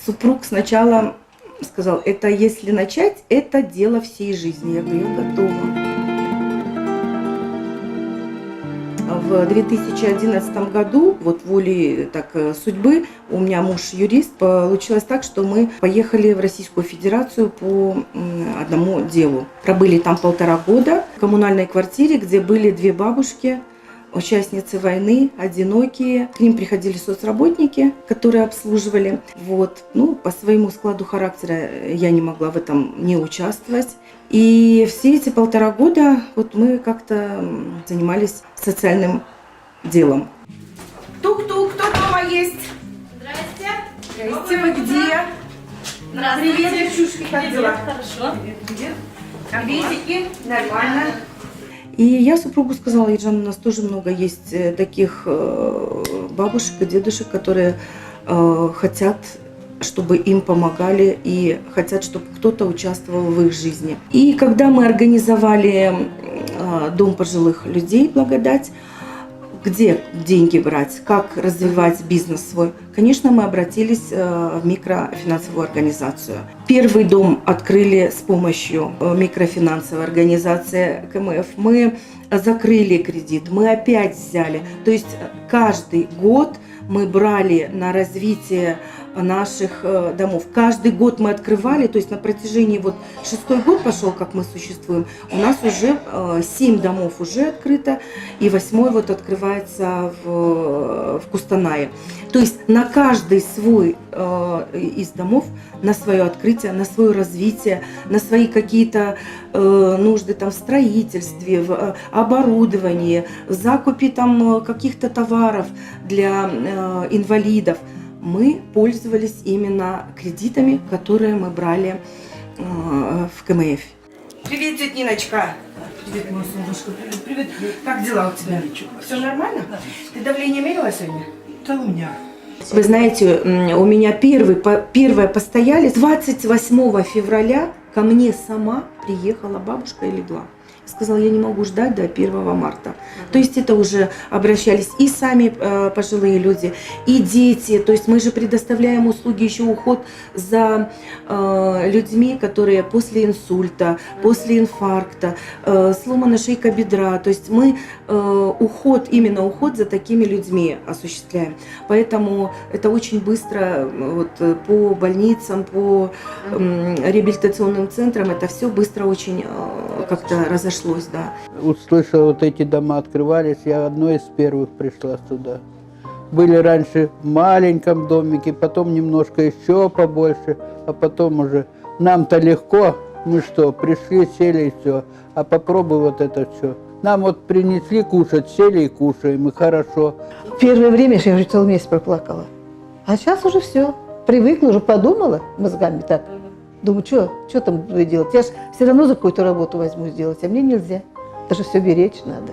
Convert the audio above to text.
Супруг сначала сказал, это если начать, это дело всей жизни. Я говорю, я готова. В 2011 году, вот волей судьбы, у меня муж юрист, получилось так, что мы поехали в Российскую Федерацию по одному делу. Пробыли там 1,5 года в коммунальной квартире, где были 2 бабушки, участницы войны, одинокие. К ним приходили соцработники, которые обслуживали. По своему складу характера я не могла в этом не участвовать. И все эти 1,5 года мы как-то занимались социальным делом. Тук-тук, кто дома есть? Здрасте. Здрасте, вы где? Здравствуйте. Привет, девчушки, как дела? Хорошо. Привет. Приветики, нормально. И я супругу сказала, Ержан, у нас тоже много есть таких бабушек и дедушек, которые хотят, чтобы им помогали и хотят, чтобы кто-то участвовал в их жизни. И когда мы организовали дом пожилых людей «Благодать», где деньги брать, как развивать бизнес свой, конечно, мы обратились в микрофинансовую организацию. Первый дом открыли с помощью микрофинансовой организации КМФ. Мы закрыли кредит, мы опять взяли. То есть каждый год мы брали на развитие наших домов. Каждый год мы открывали, то есть на протяжении 6-й год пошел, как мы существуем, у нас уже 7 домов уже открыто, и 8-й открывается в Кустанае. То есть на каждый свой из домов, на свое открытие, на свое развитие, на свои какие-то нужды в строительстве, в оборудовании, в закупе каких-то товаров для инвалидов, мы пользовались именно кредитами, которые мы брали в КМФ. Привет, тетя Ниночка. Привет, моя солнышко. Привет. Как дела у тебя? Все нормально? Ты давление мерила сегодня? Да у меня. Вы знаете, у меня первая постоялец 28 февраля ко мне сама приехала бабушка и легла. Сказала, я не могу ждать до 1 марта. То есть это уже обращались и сами пожилые люди, и дети. То есть мы же предоставляем услуги, еще уход за людьми, которые после инсульта, после инфаркта, сломана шейка бедра. То есть мы именно уход за такими людьми осуществляем. Поэтому это очень быстро по больницам, по реабилитационным центрам, это все быстро очень как-то разошлось. Да. Услышала, эти дома открывались, я одной из первых пришла сюда. Были раньше в маленьком домике, потом немножко еще побольше, а потом уже нам-то легко, мы что, пришли, сели и все, а попробуй это все. Нам принесли кушать, сели и кушаем, и хорошо. Первое время я уже целый месяц проплакала, а сейчас уже все, привыкла, уже подумала мозгами так. Думаю, что там делать? Я же все равно за какую-то работу возьму сделать, а мне нельзя. Даже все беречь надо.